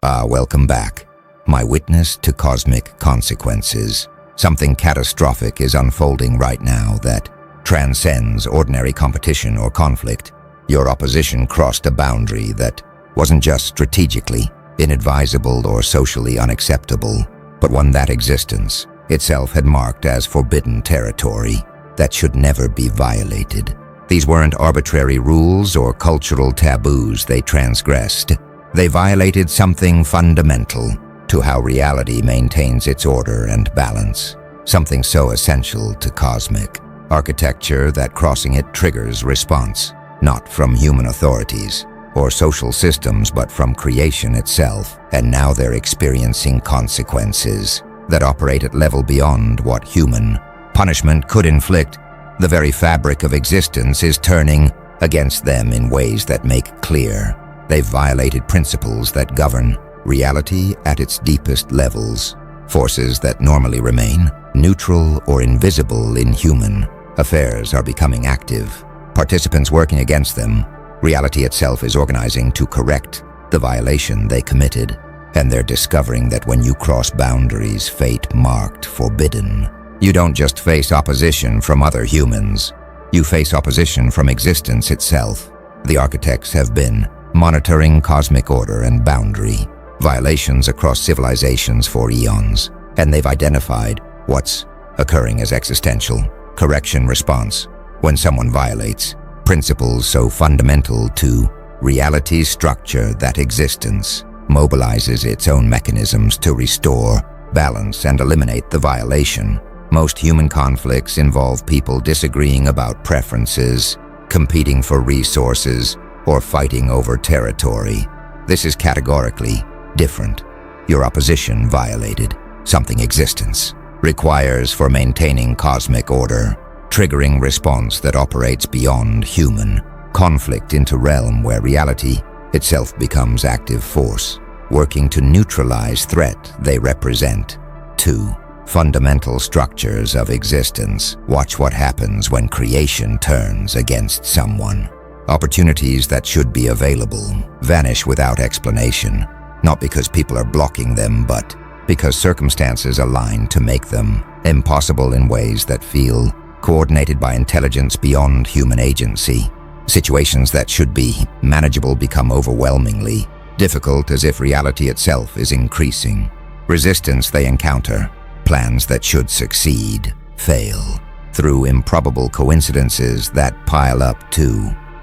Welcome back. My witness to cosmic consequences. Something catastrophic is unfolding right now that transcends ordinary competition or conflict. Your opposition crossed a boundary that wasn't just strategically inadvisable or socially unacceptable, but one that existence itself had marked as forbidden territory that should never be violated. These weren't arbitrary rules or cultural taboos they transgressed. They violated something fundamental to how reality maintains its order and balance, something so essential to cosmic architecture that crossing it triggers response, not from human authorities or social systems, but from creation itself. And now they're experiencing consequences that operate at level beyond what human punishment could inflict. The very fabric of existence is turning against them in ways that make clear they've violated principles that govern reality at its deepest levels. Forces that normally remain neutral or invisible in human affairs are becoming active. Participants working against them. Reality itself is organizing to correct the violation they committed. And they're discovering that when you cross boundaries fate-marked forbidden, you don't just face opposition from other humans. You face opposition from existence itself. The architects have been monitoring cosmic order and boundary violations across civilizations for eons, and they've identified what's occurring as existential correction response when someone violates principles so fundamental to reality's structure that existence mobilizes its own mechanisms to restore balance and eliminate the violation. Most human conflicts involve people disagreeing about preferences, competing for resources, or fighting over territory. This is categorically different. Your opposition violated something existence requires for maintaining cosmic order, triggering response that operates beyond human conflict into realm where reality itself becomes active force, working to neutralize threat they represent. 2. Fundamental structures of existence. Watch what happens when creation turns against someone. Opportunities that should be available vanish without explanation, not because people are blocking them, but because circumstances align to make them impossible in ways that feel coordinated by intelligence beyond human agency. Situations that should be manageable become overwhelmingly difficult, as if reality itself is increasing. Resistance they encounter. Plans that should succeed fail through improbable coincidences that pile up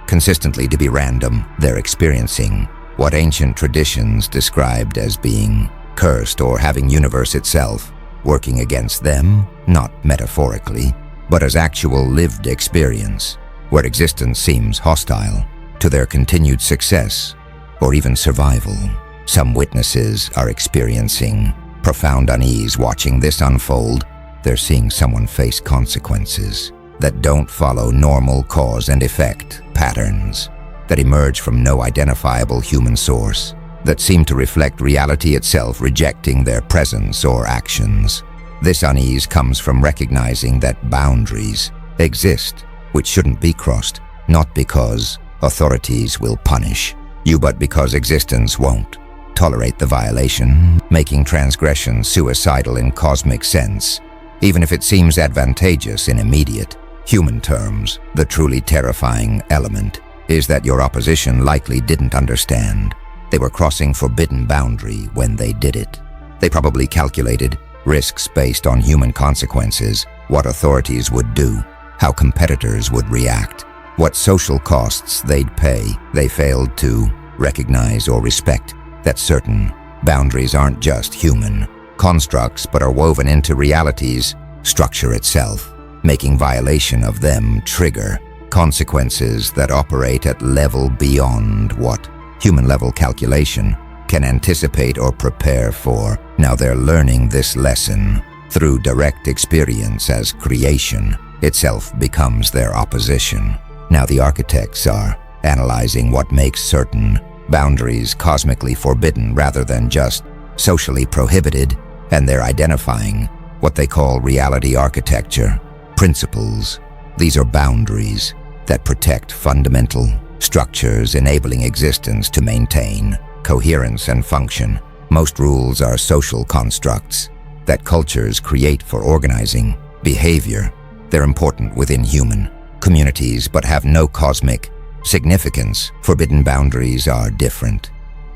consistently to be random. They're experiencing what ancient traditions described as being cursed or having universe itself working against them, not metaphorically, but as actual lived experience, where existence seems hostile to their continued success or even survival. Some witnesses are experiencing profound unease watching this unfold. They're seeing someone face consequences that don't follow normal cause and effect patterns, that emerge from no identifiable human source, that seem to reflect reality itself rejecting their presence or actions. This unease comes from recognizing that boundaries exist which shouldn't be crossed, not because authorities will punish you, but because existence won't tolerate the violation, making transgression suicidal in cosmic sense, even if it seems advantageous in immediate human terms. The truly terrifying element is that your opposition likely didn't understand. They were crossing forbidden boundary when they did it. They probably calculated risks based on human consequences, what authorities would do, how competitors would react, what social costs they'd pay. They failed to recognize or respect that certain boundaries aren't just human constructs but are woven into reality's structure itself, making violation of them trigger consequences that operate at level beyond what human-level calculation can anticipate or prepare for. Now they're learning this lesson through direct experience as creation itself becomes their opposition. Now the architects are analyzing what makes certain boundaries cosmically forbidden rather than just socially prohibited, and they're identifying what they call reality architecture principles. These are boundaries that protect fundamental structures, enabling existence to maintain coherence and function. Most rules are social constructs that cultures create for organizing behavior. They're important within human communities but have no cosmic significance. Forbidden boundaries are different.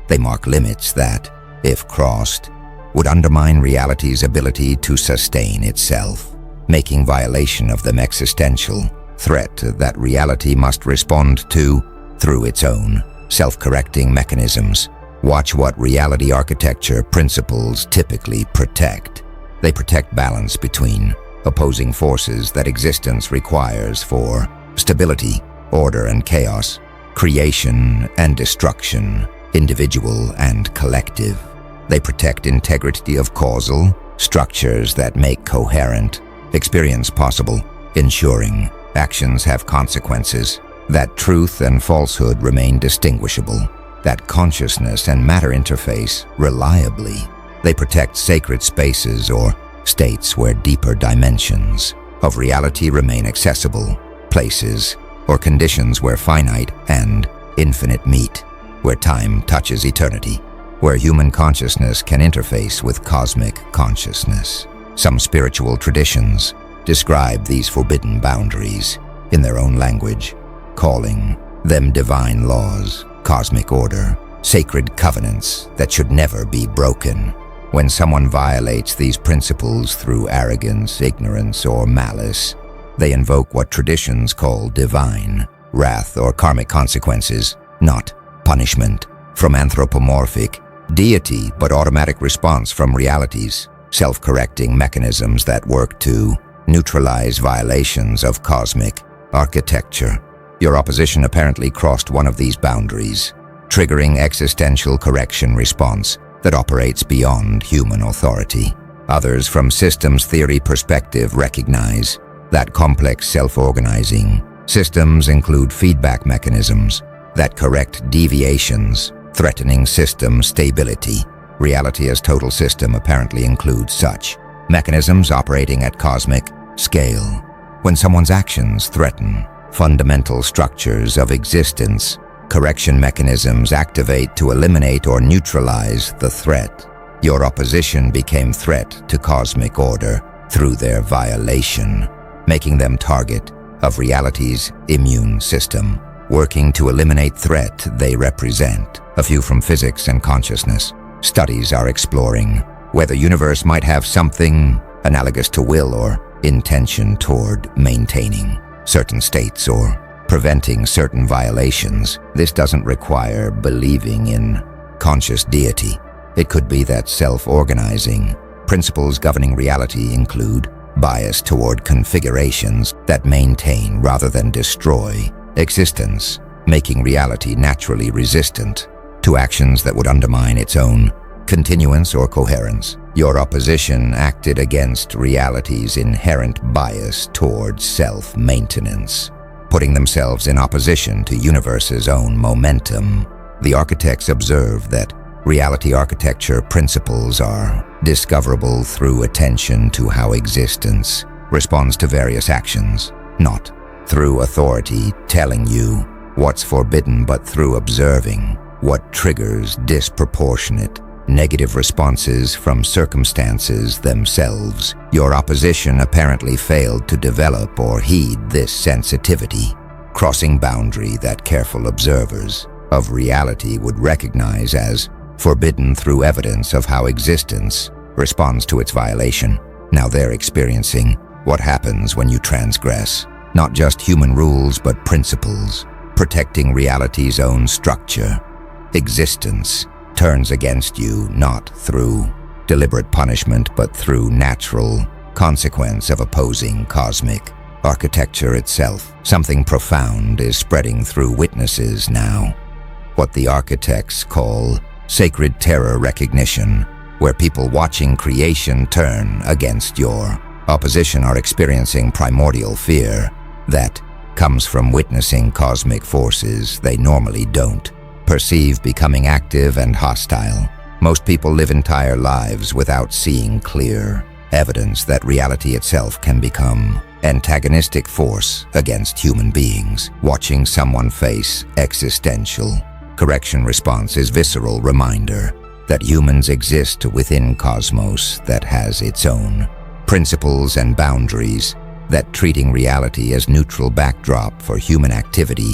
They mark limits that, if crossed, would undermine reality's ability to sustain itself, making violation of them existential threat that reality must respond to through its own self-correcting mechanisms. Watch what reality architecture principles typically protect. They protect balance between opposing forces that existence requires for stability, order and chaos, creation and destruction, individual and collective. They protect integrity of causal structures that make coherent experience possible, ensuring actions have consequences, that truth and falsehood remain distinguishable, that consciousness and matter interface reliably. They protect sacred spaces or states where deeper dimensions of reality remain accessible, places or conditions where finite and infinite meet, where time touches eternity, where human consciousness can interface with cosmic consciousness. Some spiritual traditions describe these forbidden boundaries in their own language, calling them divine laws, cosmic order, sacred covenants that should never be broken. When someone violates these principles through arrogance, ignorance, or malice, they invoke what traditions call divine wrath or karmic consequences, not punishment from anthropomorphic deity, but automatic response from reality's self-correcting mechanisms that work to neutralize violations of cosmic architecture. Your opposition apparently crossed one of these boundaries, triggering existential correction response that operates beyond human authority. Others from systems theory perspective recognize that complex self-organizing systems include feedback mechanisms that correct deviations, threatening system stability. Reality as total system apparently includes such mechanisms operating at cosmic scale. When someone's actions threaten fundamental structures of existence, correction mechanisms activate to eliminate or neutralize the threat. Your opposition became threat to cosmic order through their violation, making them target of reality's immune system, working to eliminate threat they represent. A few from physics and consciousness. Studies are exploring whether universe might have something analogous to will or intention toward maintaining certain states or preventing certain violations. This doesn't require believing in conscious deity. It could be that self-organizing principles governing reality include bias toward configurations that maintain rather than destroy existence, making reality naturally resistant to actions that would undermine its own continuance or coherence. Your opposition acted against reality's inherent bias towards self-maintenance, putting themselves in opposition to universe's own momentum. The architects observe that reality architecture principles are discoverable through attention to how existence responds to various actions, not through authority telling you what's forbidden, but through observing what triggers disproportionate negative responses from circumstances themselves. Your opposition apparently failed to develop or heed this sensitivity, crossing boundary that careful observers of reality would recognize as forbidden through evidence of how existence responds to its violation. Now they're experiencing what happens when you transgress not just human rules but principles, protecting reality's own structure. Existence turns against you not through deliberate punishment but through natural consequence of opposing cosmic architecture itself. Something profound is spreading through witnesses now, what the architects call sacred terror recognition, where people watching creation turn against your opposition are experiencing primordial fear that comes from witnessing cosmic forces they normally don't perceive becoming active and hostile. Most people live entire lives without seeing clear evidence that reality itself can become antagonistic force against human beings. Watching someone face existential correction response is visceral reminder that humans exist within cosmos that has its own principles and boundaries, that treating reality as neutral backdrop for human activity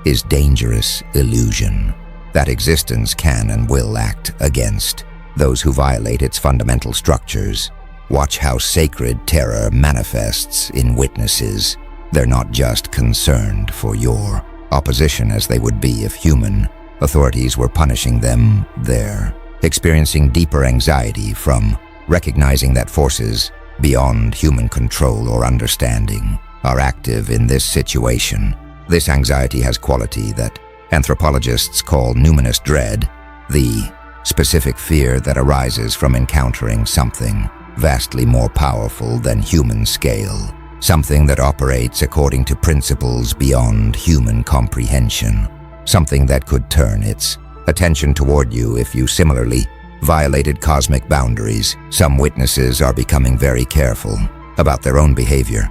is dangerous illusion, that existence can and will act against those who violate its fundamental structures. Watch how sacred terror manifests in witnesses. They're not just concerned for your opposition as they would be if human authorities were punishing them. They're experiencing deeper anxiety from recognizing that forces beyond human control or understanding are active in this situation. This anxiety has quality that anthropologists call numinous dread, the specific fear that arises from encountering something vastly more powerful than human scale, something that operates according to principles beyond human comprehension, something that could turn its attention toward you if you similarly violated cosmic boundaries. Some witnesses are becoming very careful about their own behavior,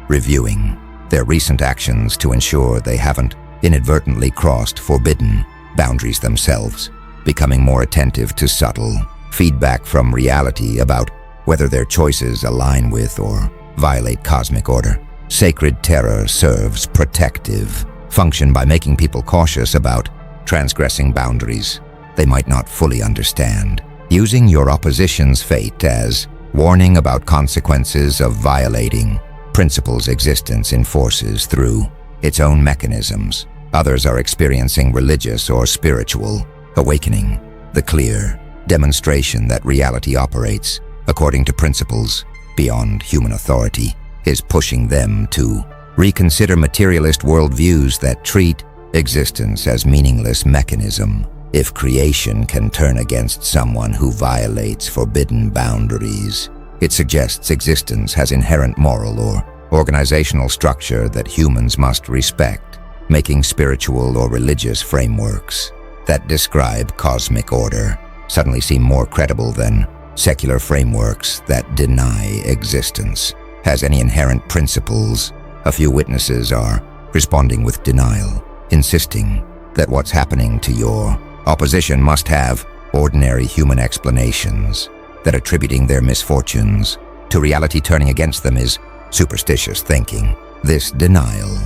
reviewing their recent actions to ensure they haven't inadvertently crossed forbidden boundaries themselves, becoming more attentive to subtle feedback from reality about whether their choices align with or violate cosmic order. Sacred terror serves protective function by making people cautious about transgressing boundaries they might not fully understand, using your opposition's fate as warning about consequences of violating principles existence enforces through its own mechanisms. Others are experiencing religious or spiritual awakening, the clear demonstration that reality operates according to principles beyond human authority is pushing them to reconsider materialist worldviews that treat existence as meaningless mechanism. If creation can turn against someone who violates forbidden boundaries, it suggests existence has inherent moral or organizational structure that humans must respect, making spiritual or religious frameworks that describe cosmic order suddenly seem more credible than secular frameworks that deny existence has any inherent principles. A few witnesses are responding with denial, insisting that what's happening to your opposition must have ordinary human explanations, that attributing their misfortunes to reality turning against them is superstitious thinking. This denial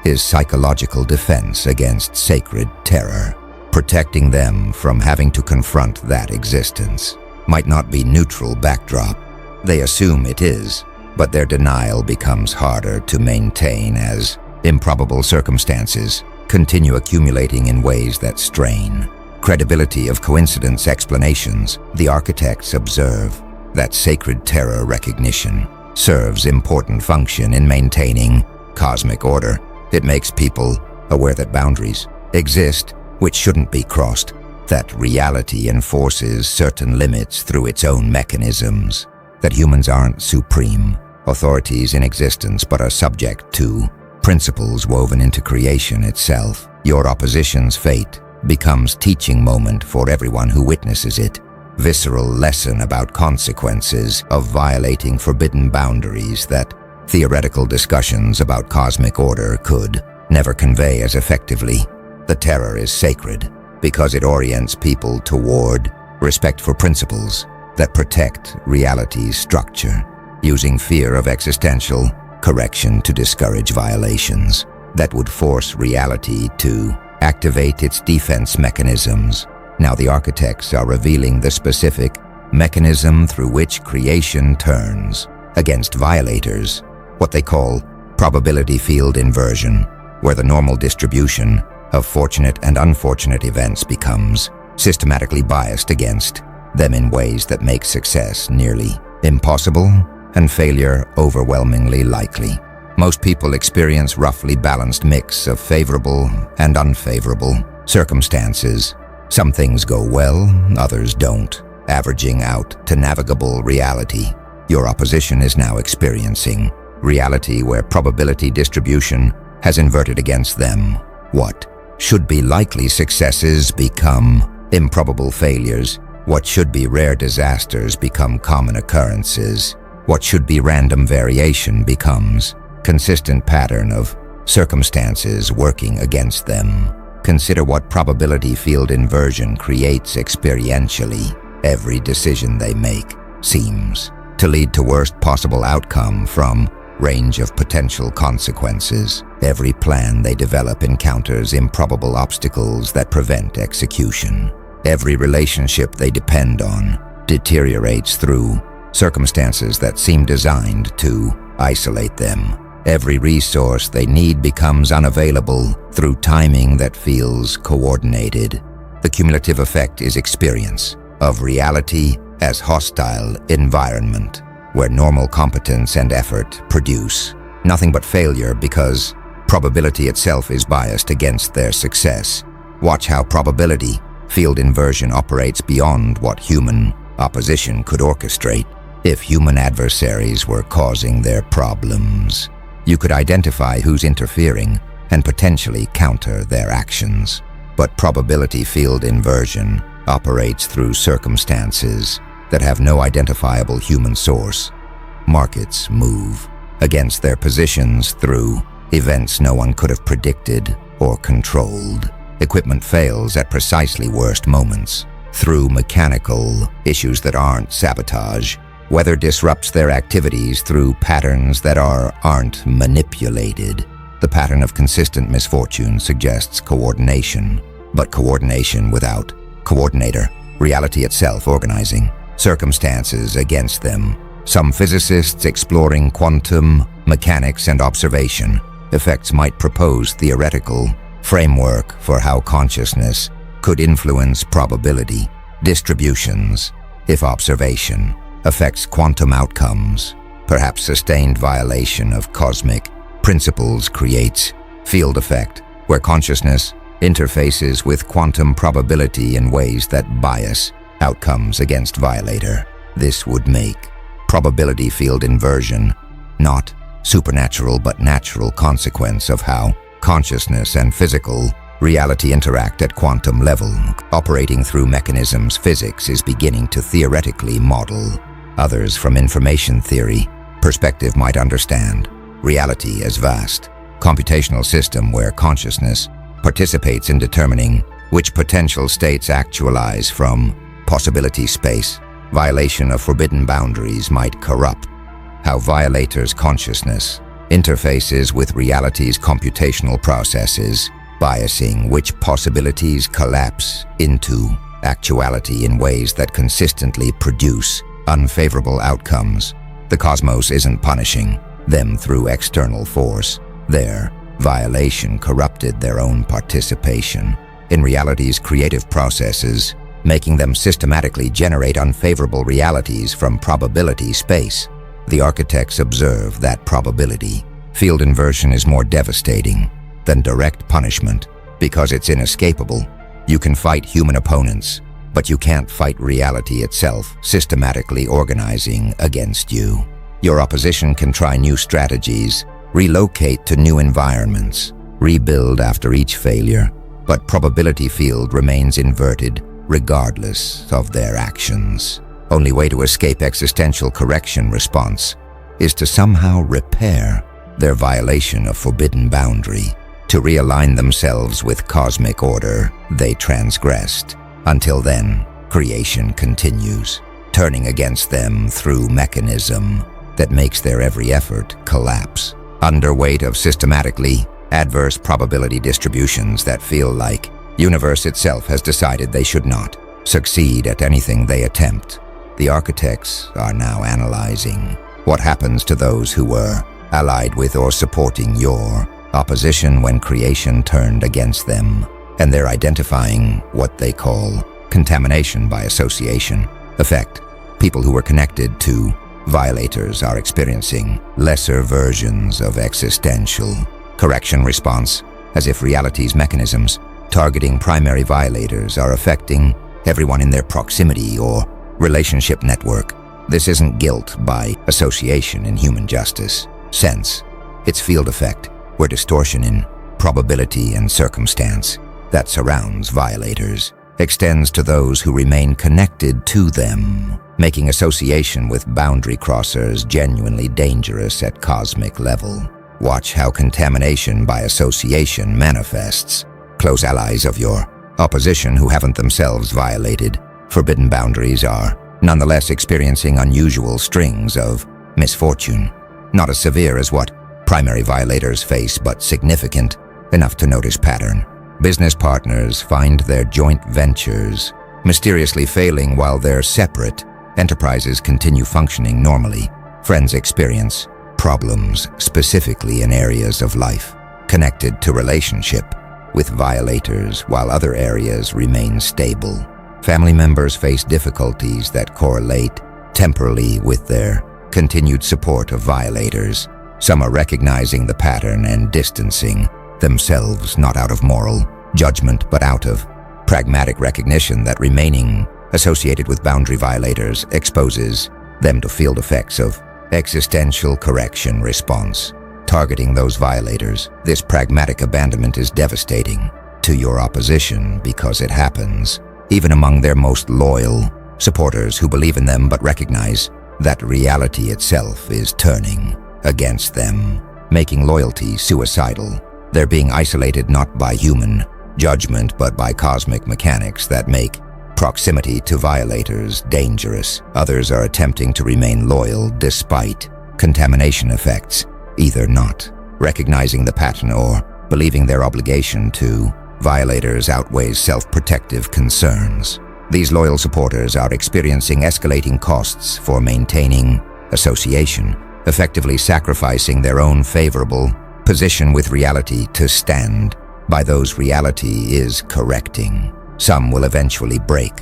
is psychological defense against sacred terror, protecting them from having to confront that existence might not be neutral backdrop. They assume it is, but their denial becomes harder to maintain as improbable circumstances continue accumulating in ways that strain credibility of coincidence explanations. The architects observe that sacred terror recognition serves important function in maintaining cosmic order. It makes people aware that boundaries exist which shouldn't be crossed, that reality enforces certain limits through its own mechanisms, that humans aren't supreme authorities in existence but are subject to principles woven into creation itself. Your opposition's fate becomes teaching moment for everyone who witnesses it, visceral lesson about consequences of violating forbidden boundaries that theoretical discussions about cosmic order could never convey as effectively. The terror is sacred because it orients people toward respect for principles that protect reality's structure, using fear of existential correction to discourage violations that would force reality to activate its defense mechanisms. Now the architects are revealing the specific mechanism through which creation turns against violators, what they call probability field inversion, where the normal distribution of fortunate and unfortunate events becomes systematically biased against them in ways that make success nearly impossible and failure overwhelmingly likely. Most people experience roughly balanced mix of favorable and unfavorable circumstances. Some things go well, others don't, averaging out to navigable reality. Your opposition is now experiencing reality where probability distribution has inverted against them. What should be likely successes become improbable failures. What should be rare disasters become common occurrences. What should be random variation becomes consistent pattern of circumstances working against them. Consider what probability field inversion creates experientially. Every decision they make seems to lead to worst possible outcome from range of potential consequences. Every plan they develop encounters improbable obstacles that prevent execution. Every relationship they depend on deteriorates through circumstances that seem designed to isolate them. Every resource they need becomes unavailable through timing that feels coordinated. The cumulative effect is experience of reality as hostile environment, where normal competence and effort produce nothing but failure because probability itself is biased against their success. Watch how probability field inversion operates beyond what human opposition could orchestrate. If human adversaries were causing their problems, you could identify who's interfering and potentially counter their actions. But probability field inversion operates through circumstances that have no identifiable human source. Markets move against their positions through events no one could have predicted or controlled. Equipment fails at precisely worst moments through mechanical issues that aren't sabotage. Weather disrupts their activities through patterns that aren't manipulated. The pattern of consistent misfortune suggests coordination, but coordination without coordinator, reality itself organizing circumstances against them. Some physicists exploring quantum mechanics and observation effects might propose theoretical framework for how consciousness could influence probability distributions if observation affects quantum outcomes. Perhaps sustained violation of cosmic principles creates field effect, where consciousness interfaces with quantum probability in ways that bias outcomes against violator. This would make probability field inversion not supernatural but natural consequence of how consciousness and physical reality interact at quantum level. Operating through mechanisms physics is beginning to theoretically model. Others from information theory perspective might understand reality as vast computational system where consciousness participates in determining which potential states actualize from possibility space. Violation of forbidden boundaries might corrupt how violators' consciousness interfaces with reality's computational processes, biasing which possibilities collapse into actuality in ways that consistently produce unfavorable outcomes. The cosmos isn't punishing them through external force. Their violation corrupted their own participation in reality's creative processes, making them systematically generate unfavorable realities from probability space. The architects observe that probability field inversion is more devastating than direct punishment because it's inescapable. You can fight human opponents, but you can't fight reality itself systematically organizing against you. Your opposition can try new strategies, relocate to new environments, rebuild after each failure, but probability field remains inverted regardless of their actions. Only way to escape existential correction response is to somehow repair their violation of forbidden boundary, to realign themselves with cosmic order they transgressed. Until then, creation continues, turning against them through mechanism that makes their every effort collapse. Underweight of systematically adverse probability distributions that feel like universe itself has decided they should not succeed at anything they attempt. The architects are now analyzing what happens to those who were allied with or supporting your opposition when creation turned against them, and they're identifying what they call contamination by association effect. People who were connected to violators are experiencing lesser versions of existential correction response, as if reality's mechanisms targeting primary violators are affecting everyone in their proximity or relationship network. This isn't guilt by association in human justice sense. It's field effect, where distortion in probability and circumstance that surrounds violators extends to those who remain connected to them, making association with boundary crossers genuinely dangerous at cosmic level. Watch how contamination by association manifests Close allies of your opposition who haven't themselves violated forbidden boundaries are nonetheless experiencing unusual strings of misfortune, not as severe as what primary violators face, but significant enough to notice pattern. Business partners find their joint ventures mysteriously failing while their separate enterprises continue functioning normally. Friends experience problems specifically in areas of life connected to relationship with violators, while other areas remain stable. Family members face difficulties that correlate temporally with their continued support of violators. Some are recognizing the pattern and distancing themselves, not out of moral judgment, but out of pragmatic recognition that remaining associated with boundary violators exposes them to field effects of existential correction response. Targeting those violators, this pragmatic abandonment is devastating to your opposition because it happens even among their most loyal supporters who believe in them but recognize that reality itself is turning against them, making loyalty suicidal. They're being isolated not by human judgment but by cosmic mechanics that make proximity to violators dangerous. Others are attempting to remain loyal despite contamination effects, either not recognizing the pattern or believing their obligation to violators outweighs self-protective concerns. These loyal supporters are experiencing escalating costs for maintaining association, effectively sacrificing their own favorable position with reality to stand by those reality is correcting. Some will eventually break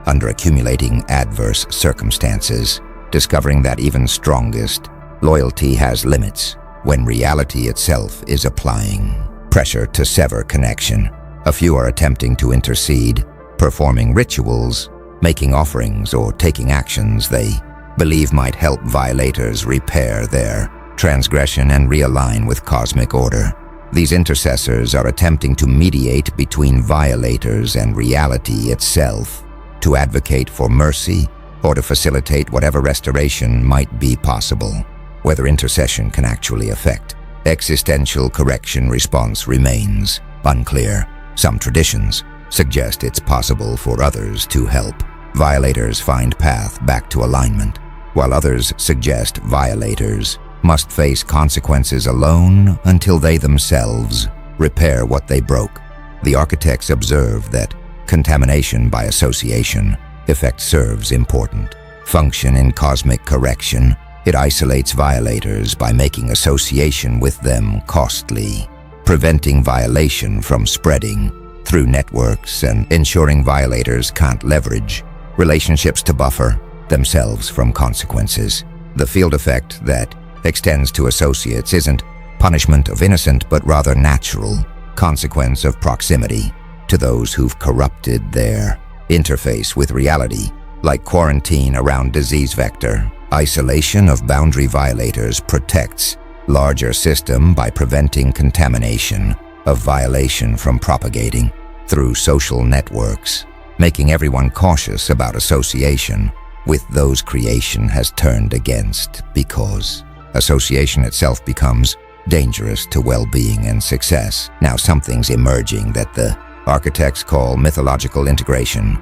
under accumulating adverse circumstances, discovering that even strongest loyalty has limits when reality itself is applying pressure to sever connection. A few are attempting to intercede, performing rituals, making offerings, or taking actions they believe might help violators repair their transgression and realign with cosmic order. These intercessors are attempting to mediate between violators and reality itself, to advocate for mercy or to facilitate whatever restoration might be possible. Whether intercession can actually affect existential correction response remains unclear. Some traditions suggest it's possible for others to help violators find path back to alignment, while others suggest violators must face consequences alone until they themselves repair what they broke. The architects observe that contamination by association effect serves important function in cosmic correction. It isolates violators by making association with them costly, preventing violation from spreading through networks and ensuring violators can't leverage relationships to buffer themselves from consequences. The field effect that extends to associates isn't punishment of innocent but rather natural consequence of proximity to those who've corrupted their interface with reality, like quarantine around disease vector. Isolation of boundary violators protects larger system by preventing contamination of violation from propagating through social networks, making everyone cautious about association with those creation has turned against, because association itself becomes dangerous to well-being and success. Now something's emerging that the architects call mythological integration.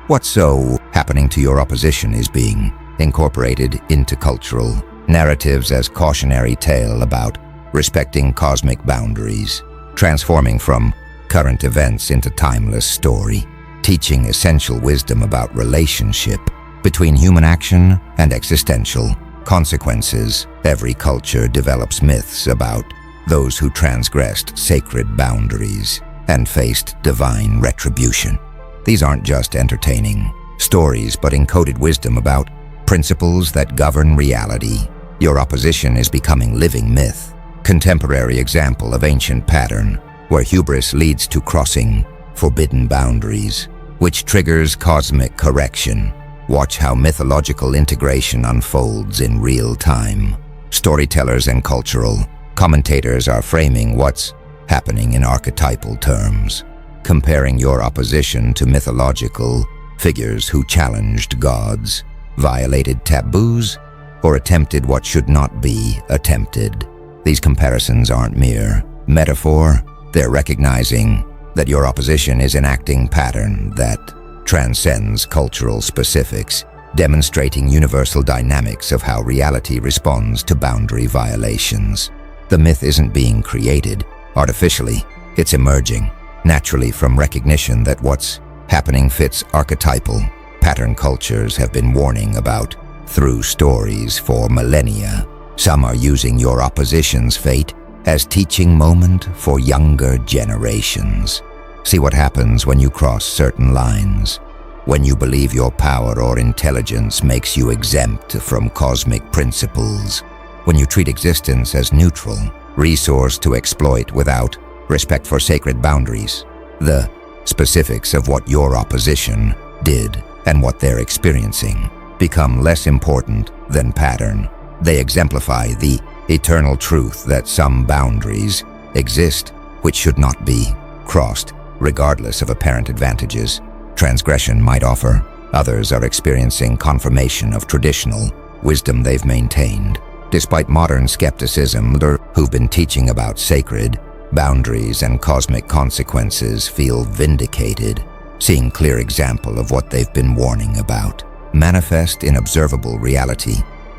What's so happening to your opposition is being incorporated into cultural narratives as cautionary tale about respecting cosmic boundaries, transforming from current events into timeless story, teaching essential wisdom about relationship between human action and existential consequences. Every culture develops myths about those who transgressed sacred boundaries and faced divine retribution. These aren't just entertaining stories, but encoded wisdom about principles that govern reality. Your opposition is becoming living myth, contemporary example of ancient pattern, where hubris leads to crossing forbidden boundaries, which triggers cosmic correction. Watch how mythological integration unfolds in real time. Storytellers and cultural commentators are framing what's happening in archetypal terms, comparing your opposition to mythological figures who challenged gods, violated taboos, or attempted what should not be attempted. These comparisons aren't mere metaphor, they're recognizing that your opposition is enacting pattern that transcends cultural specifics, demonstrating universal dynamics of how reality responds to boundary violations. The myth isn't being created artificially, it's emerging naturally from recognition that what's happening fits archetypal pattern cultures have been warning about through stories for millennia. Some are using your opposition's fate as teaching moment for younger generations. See what happens when you cross certain lines. When you believe your power or intelligence makes you exempt from cosmic principles. When you treat existence as neutral, resource to exploit without respect for sacred boundaries. The specifics of what your opposition did and what they're experiencing become less important than pattern. They exemplify the eternal truth that some boundaries exist which should not be crossed, regardless of apparent advantages transgression might offer. Others are experiencing confirmation of traditional wisdom they've maintained. Despite modern skepticism, who've been teaching about sacred boundaries and cosmic consequences feel vindicated, seeing clear example of what they've been warning about manifest in observable reality.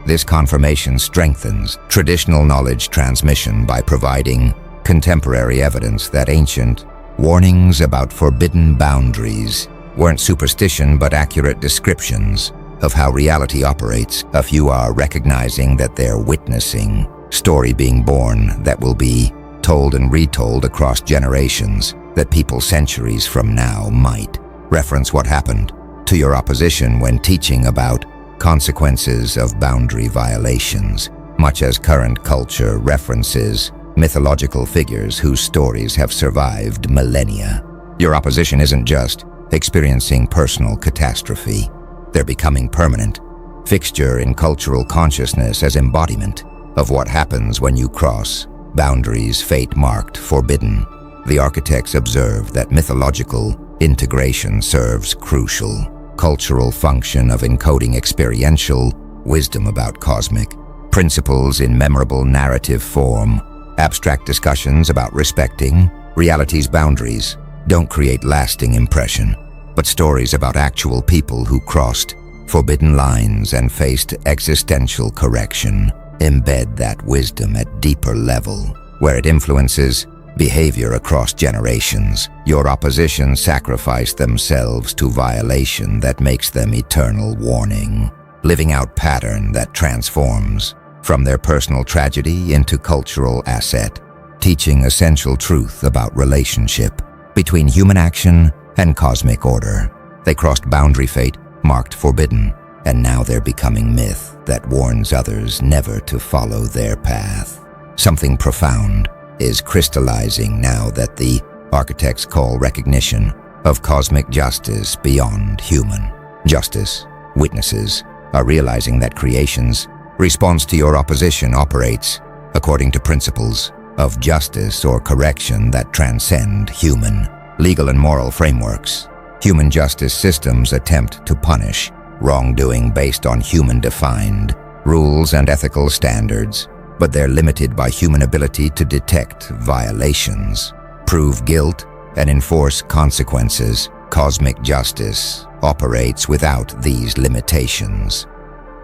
This confirmation strengthens traditional knowledge transmission by providing contemporary evidence that ancient warnings about forbidden boundaries weren't superstition but accurate descriptions of how reality operates. A few are recognizing that they're witnessing story being born that will be told and retold across generations, that people centuries from now might reference what happened to your opposition when teaching about consequences of boundary violations, much as current culture references mythological figures whose stories have survived millennia. Your opposition isn't just experiencing personal catastrophe. They're becoming permanent fixture in cultural consciousness as embodiment of what happens when you cross boundaries fate-marked forbidden. The architects observe that mythological integration serves crucial cultural function of encoding experiential wisdom about cosmic principles in memorable narrative form. Abstract discussions about respecting reality's boundaries don't create lasting impression, but stories about actual people who crossed forbidden lines and faced existential correction embed that wisdom at deeper level, where it influences behavior across generations. Your opposition sacrifice themselves to violation that makes them eternal warning, living out pattern that transforms from their personal tragedy into cultural asset, teaching essential truth about relationship between human action and cosmic order. They crossed boundary fate, marked forbidden, and now they're becoming myth that warns others never to follow their path. Something profound is crystallizing now that the architects call recognition of cosmic justice beyond human justice. Witnesses are realizing that creation's response to your opposition operates according to principles of justice or correction that transcend human legal and moral frameworks. Human justice systems attempt to punish wrongdoing based on human-defined rules and ethical standards, but they're limited by human ability to detect violations, prove guilt, and enforce consequences. Cosmic justice operates without these limitations.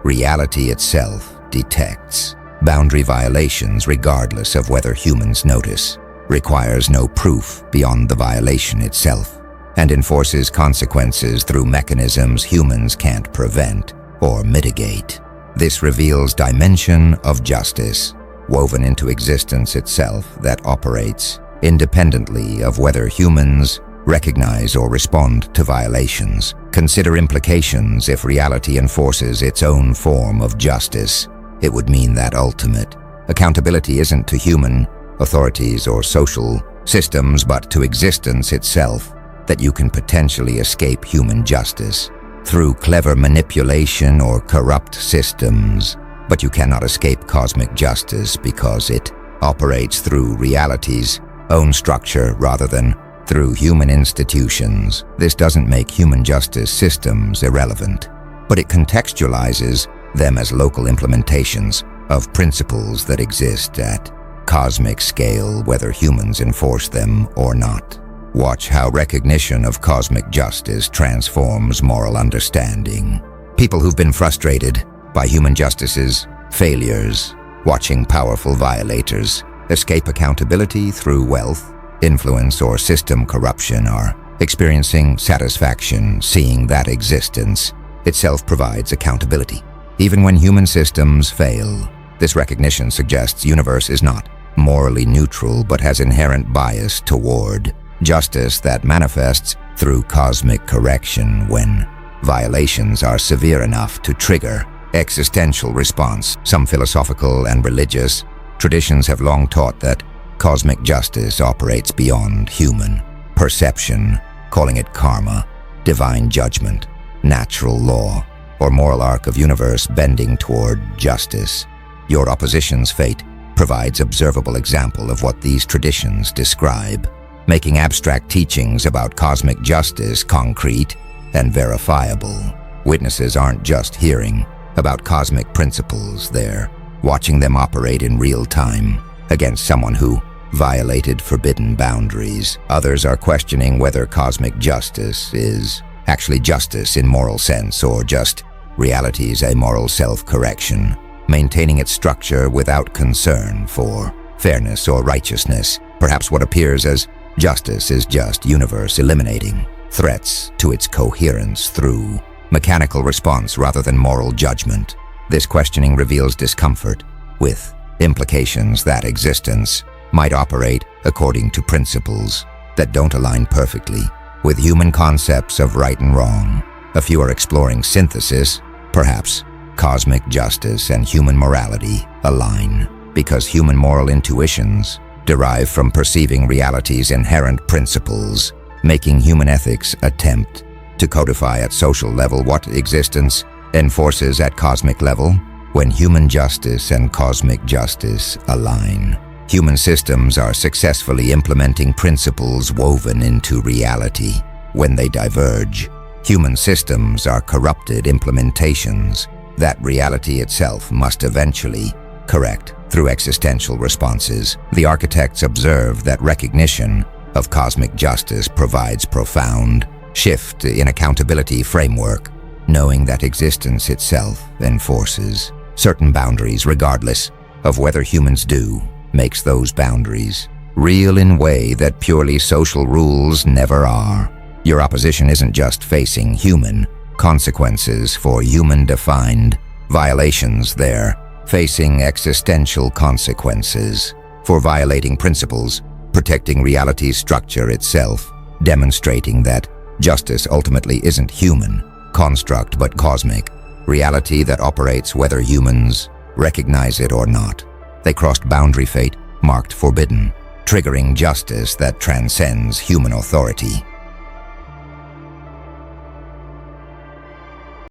Reality itself detects boundary violations regardless of whether humans notice, requires no proof beyond the violation itself, and enforces consequences through mechanisms humans can't prevent or mitigate. This reveals dimension of justice woven into existence itself that operates independently of whether humans recognize or respond to violations. Consider implications. If reality enforces its own form of justice, it would mean that ultimate accountability isn't to human authorities or social systems, but to existence itself, that you can potentially escape human justice through clever manipulation or corrupt systems, but you cannot escape cosmic justice because it operates through reality's own structure rather than through human institutions. This doesn't make human justice systems irrelevant, but it contextualizes them as local implementations of principles that exist at cosmic scale, whether humans enforce them or not. Watch how recognition of cosmic justice transforms moral understanding. People who've been frustrated by human justice's failures, watching powerful violators escape accountability through wealth, influence, or system corruption are experiencing satisfaction seeing that existence itself provides accountability. Even when human systems fail, this recognition suggests the universe is not morally neutral but has inherent bias toward justice that manifests through cosmic correction when violations are severe enough to trigger existential response. Some philosophical and religious traditions have long taught that cosmic justice operates beyond human perception, calling it karma, divine judgment, natural law, or moral arc of universe bending toward justice. Your opposition's fate provides observable example of what these traditions describe, making abstract teachings about cosmic justice concrete and verifiable. Witnesses aren't just hearing about cosmic principles, they're watching them operate in real time against someone who violated forbidden boundaries. Others are questioning whether cosmic justice is actually justice in moral sense or just reality's amoral self-correction, maintaining its structure without concern for fairness or righteousness. Perhaps what appears as justice is just universe eliminating threats to its coherence through mechanical response rather than moral judgment. This questioning reveals discomfort with implications that existence might operate according to principles that don't align perfectly with human concepts of right and wrong. A few are exploring synthesis. Perhaps cosmic justice and human morality align because human moral intuitions derive from perceiving reality's inherent principles, making human ethics attempt to codify at social level what existence enforces at cosmic level. When human justice and cosmic justice align, human systems are successfully implementing principles woven into reality. When they diverge, human systems are corrupted implementations that reality itself must eventually correct through existential responses. The architects observe that recognition of cosmic justice provides profound shift in accountability framework, knowing that existence itself enforces certain boundaries regardless of whether humans do, makes those boundaries real in way that purely social rules never are. Your opposition isn't just facing human consequences for human-defined violations, they're facing existential consequences for violating principles, protecting reality's structure itself, demonstrating that justice ultimately isn't human construct but cosmic reality that operates whether humans recognize it or not. They crossed boundary fate marked forbidden, triggering justice that transcends human authority.